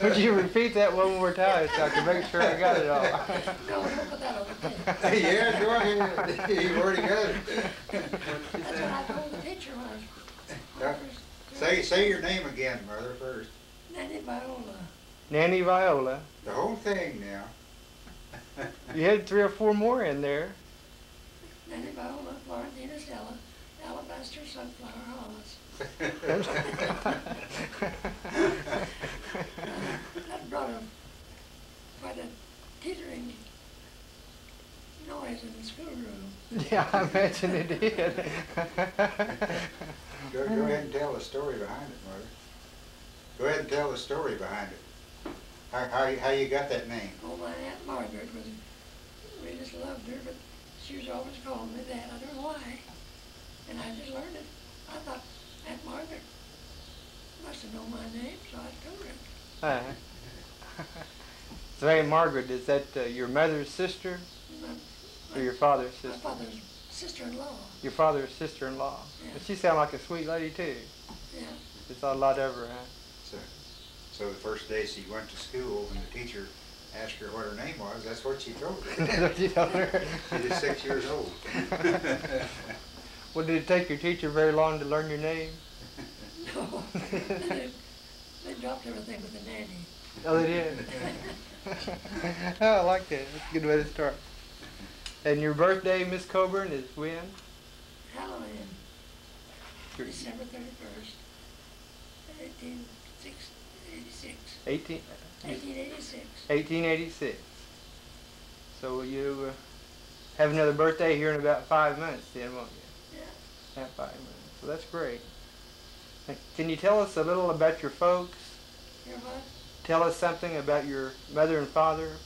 Would you repeat that one more time so I can make sure I got it all? No, don't put that on the tape. Yeah, go ahead. You've already got it. That's what I told the teacher was. Say your name again, Mother, first. Nannie Viola. Nannie Viola. The whole thing now. You had 3 or 4 more in there. Nannie Viola, Florentina Stella, Alabaster Sunflower Haws. That brought quite a teetering noise in the schoolroom. Yeah, I imagine it did. Go ahead and tell the story behind it, Mother. Go ahead and tell the story behind it. How you got that name? Oh, my Aunt Margaret we just loved her, but she was always calling me that. I don't know why. And I just learned it. I thought Aunt Margaret must have known my name, so I told her. So Aunt Margaret, is that your mother's sister? Or your father's sister? My father's sister-in-law. Your father's sister-in-law. Yeah. But she sounded like a sweet lady too. Yeah. You thought a lot of her, huh? So the first day she went to school and the teacher asked her what her name was, that's what she told her. That's what you told her? She was 6 years old. Well, did it take your teacher very long to learn your name? No. They dropped everything with the nanny. Oh, they did? Oh, I like that. That's a good way to start. And your birthday, Miss Colburn, is when? Halloween. December 31st, 1886. 1886. 1886. So you have another birthday here in about 5 months then, won't you? Yeah. About 5 months. So that's great. Can you tell us a little about your folks? Your what? Tell us something about your mother and father,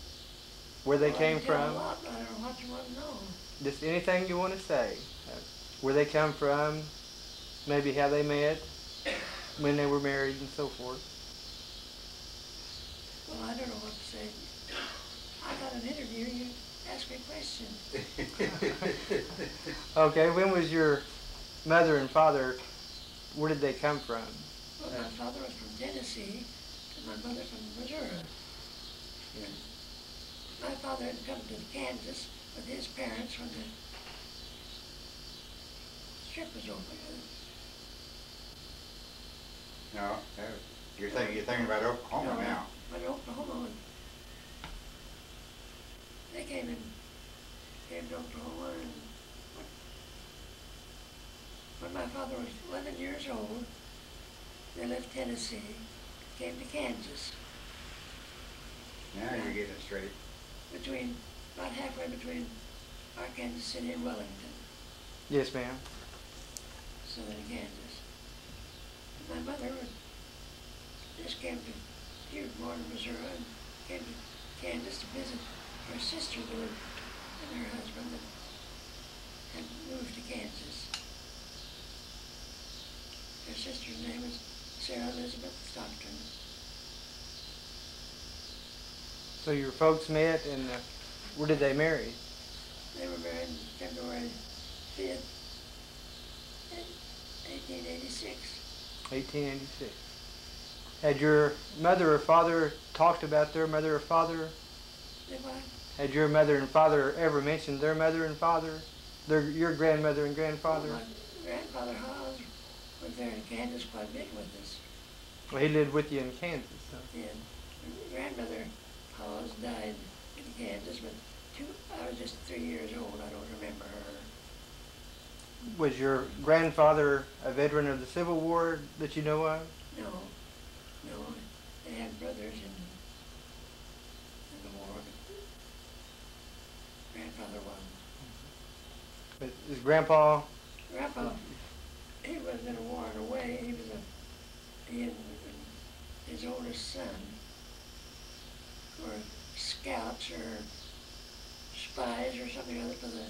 where they came I can tell from. a lot, but I don't know what you want to know. Just anything you want to say. Where they come from, maybe how they met, when they were married, and so forth. Well, I don't know what to say. I got an interview. You ask me questions. Okay, when was your mother and father, where did they come from? Well, my father was from Tennessee, and my mother from Missouri. And my father had come to Kansas with his parents when the strip was open. No, you're thinking about Oklahoma No, now. But Oklahoma, they came to Oklahoma, and when my father was 11 years old, they left Tennessee, came to Kansas. Now you're getting it straight. About halfway between Kansas City and Wellington. Yes, ma'am. Southern Kansas. And my mother just came to, she was born in Missouri and came to Kansas to visit her sister there and her husband that had moved to Kansas. Her sister's name was Sarah Elizabeth Stockton. So your folks met, and where did they marry? They were married February 5th, 1886. 1886. Had your mother or father talked about their mother or father? They what? Had your mother and father ever mentioned their mother and father? Your grandmother and grandfather? Well, my grandfather Haws was there in Kansas quite a bit with us. Well, he lived with you in Kansas. Huh? And my grandmother Haws died in Kansas, but I was just 3 years old. I don't remember her. Was your grandfather a veteran of the Civil War that you know of? No. They had brothers in the war, but grandfather wasn't. But is Grandpa? Grandpa, he was in a war in a way. He and his oldest son were scouts or spies or something or other for the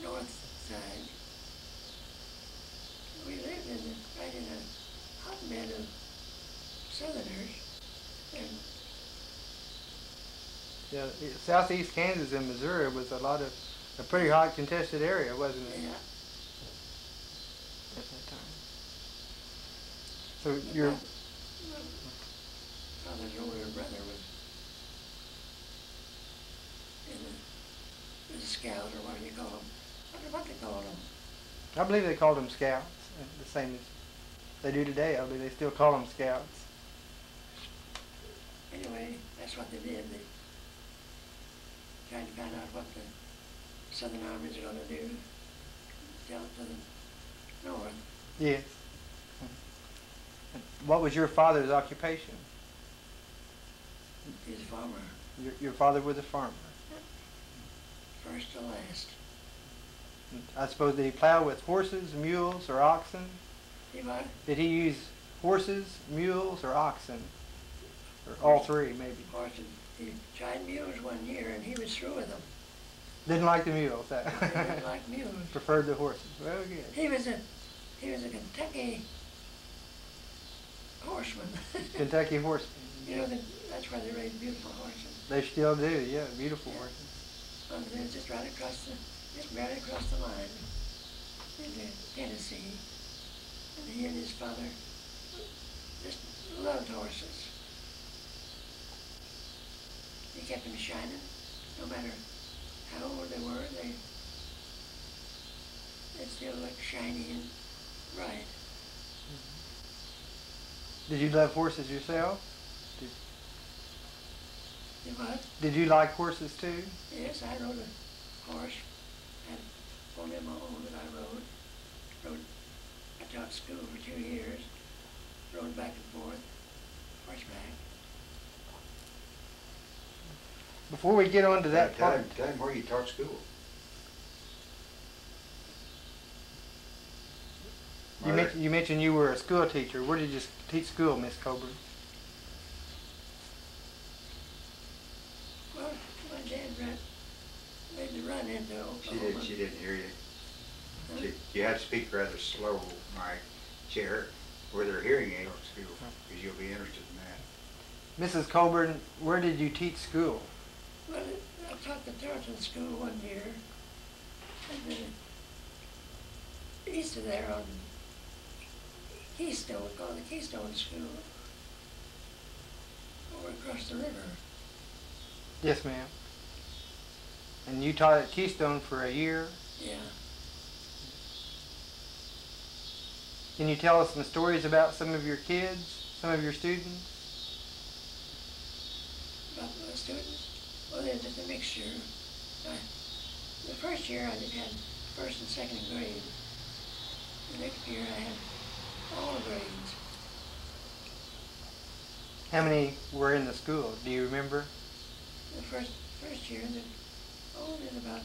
north side. We lived right in a hotbed of Southerners, and Yeah, southeast Kansas and Missouri was a pretty hot contested area, wasn't it? yeah, At that time. So your My father's older brother was was a scout, or what do you call them? I don't know what they call them. I believe they called them scouts, the same as they do today. I believe they still call them scouts. Anyway, that's what they did. They tried to find out what the Southern Army's going to do. Tell it to the North. Yes. What was your father's occupation? He's a farmer, Your father was a farmer. first to last. I suppose, did he plow with horses, mules, or oxen? He what? Did he use horses, mules, or oxen? Or all three, maybe? Horses. He tried mules one year, and he was through with them. Didn't like the mules. He didn't like mules. Preferred the horses. Well, good. He was a Kentucky horseman. Kentucky horsemen. You know, that's where they raise beautiful horses. They still do, yeah, beautiful horses. They're just right across just barely across the line into Tennessee. And he and his father just loved horses. He kept them shining, no matter how old they were. They still looked shiny and bright. Did you love horses yourself? You what? Did you like horses too? Yes, I rode a horse. I had one of my own that I rode. I taught school for 2 years. Rode back and forth, horseback. Before we get on to that Tell part, him where you taught school. you mentioned you were a school teacher. Where did you teach school, Miss Colburn? Well, my dad made me run into Oklahoma. She didn't hear you. You had to speak rather slow, Mike. Chair, where they're hearing aids at school, because you'll be interested in that. Mrs. Colburn, where did you teach school? Well, I taught the Terlton school 1 year, and then east of there on Keystone, called the Keystone School, over across the river. Yes, ma'am. And you taught at Keystone for a year? Yeah. Can you tell us some stories about some of your kids, some of your students? About my students? Well, they're just a mixture. The first year I had first and second grade. The next year I had all grades. How many were in the school? Do you remember? The first year, there's about,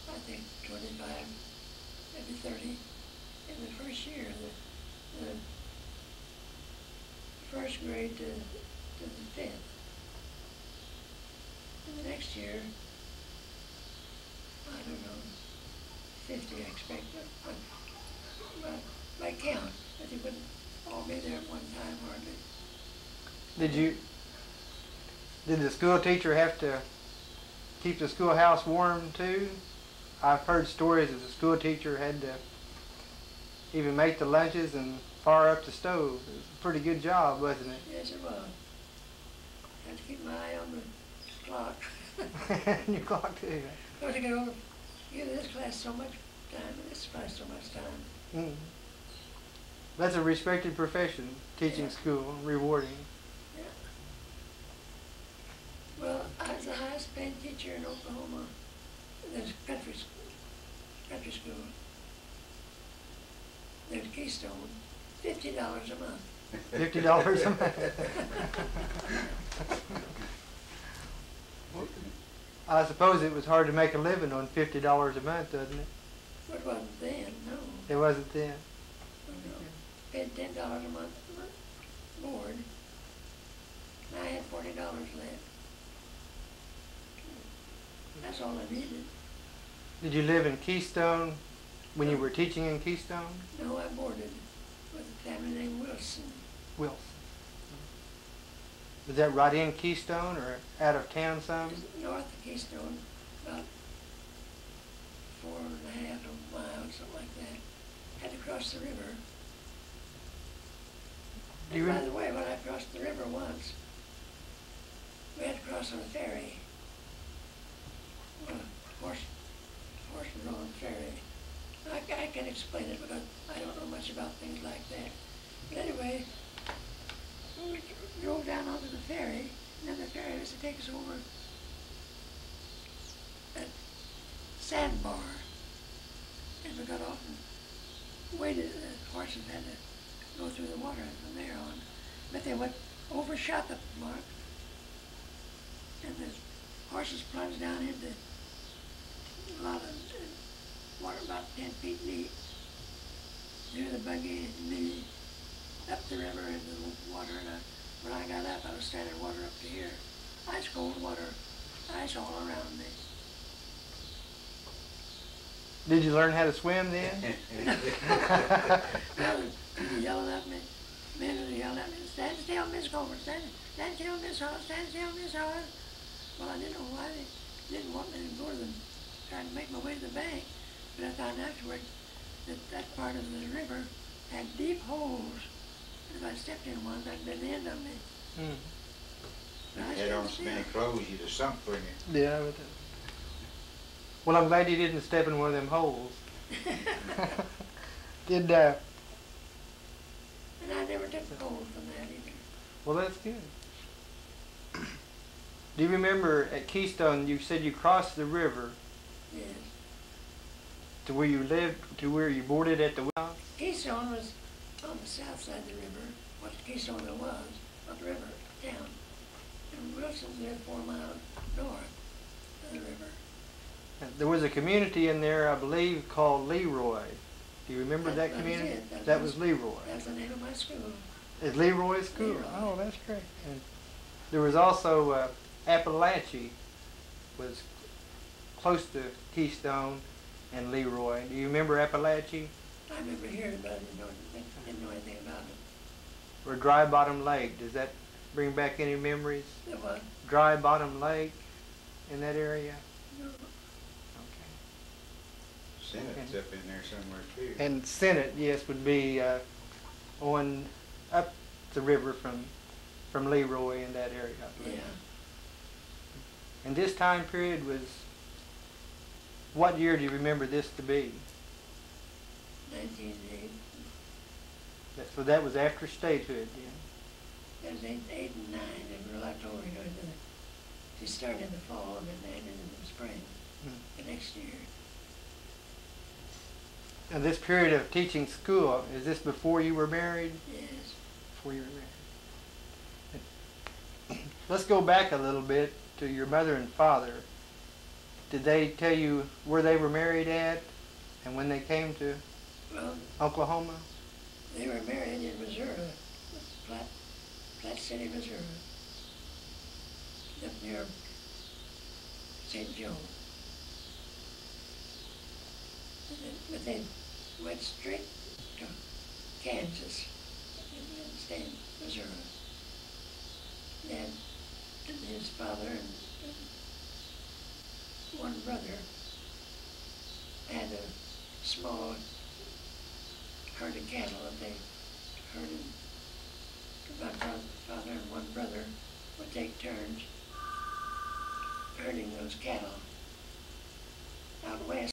I think, 25, maybe 30. In the first year, the first grade to the 5th. And the next year, I don't know, 50 I expect, but by count, but they wouldn't all be there at one time hardly. Did the school teacher have to keep the schoolhouse warm too? I've heard stories that the school teacher had to even make the lunches and fire up the stove. It was a pretty good job, wasn't it? Yes, it was. Had to keep my eye on the clock. And your clock too. Don't you go give this class so much time and this class so much time. Mm. That's a respected profession, teaching Yeah. school, rewarding. Yeah. Well, I was the highest paid teacher in Oklahoma. There's country school. There's Keystone, $50 a month. $50 a month. I suppose it was hard to make a living on $50 a month, doesn't it? But it wasn't then, no. It wasn't then. No. Paid $10 a month for board. And I had $40 left. That's all I needed. Did you live in Keystone when you were teaching in Keystone? No, I boarded with a family named Wilson. Wilson. Was that right in Keystone or out of town some? Just north of Keystone, about 4.5 miles, something like that. Had to cross the river. Do you By the way, when I crossed the river once, we had to cross on a ferry. Well, horse-drawn ferry. I can explain it because I don't know much about things like that. But anyway, we drove down onto the ferry, and then the ferry was to take us over that sandbar. And we got off and waited. The horses had to go through the water from there on. But they overshot the mark, and the horses plunged down into a lot of water about 10 feet deep. Through the buggy and me, up the river into the water, and when I got up, I was standing water up to here. Ice cold water, ice all around me. Did you learn how to swim then? Well, people yelling at me. Men were yelling at me, stand still, Miss Colburn, stand still, Miss Haws, stand still, Miss Haws. Well, I didn't know why they didn't want me to go to them, trying to make my way to the bank. But I found afterward that that part of the river had deep holes. If I stepped in one, that'd been the end of me. If you had on so many clothes, you'd have sunk, wouldn't you? Yeah. Well, I'm glad you didn't step in one of them holes. Did And I never took cold from that either. Well, that's good. Do you remember at Keystone, you said you crossed the river Yes. to where you lived, to where you boarded at the house? Keystone was on the south side of the river, what Keystone was, not the river, town. And Wilson's there 4 miles north of the river. There was a community in there, I believe, called Leroy. Do you remember that was community? it. That was Leroy. That's the name of my school. Is Leroy School? Leroy. Oh, that's great. And there was also Appalachia, was close to Keystone and Leroy. Do you remember Appalachia? I remember hearing about it, didn't know anything about it. Or Dry Bottom Lake? Does that bring back any memories? The what? Dry Bottom Lake in that area? No. Okay. Senate's up in there somewhere too. And Senate, yes, would be on up the river from Leroy in that area, I believe. Yeah. And this time period was, what year do you remember this to be? 1908. So that was after statehood then? It was 8 and 9, and I told her to start in the fall and then ended in the spring the next year. And this period of teaching school, is this before you were married? Yes. Before you were married. Let's go back a little bit to your mother and father. Did they tell you where they were married at and when they came to Oklahoma? They were married in Missouri, Platte City, Missouri, up near St. Joe. But they went straight to Kansas and stayed in Missouri. And his father and one brother had a small herd of cattle that they herded. My father and one brother would take turns herding those cattle out west.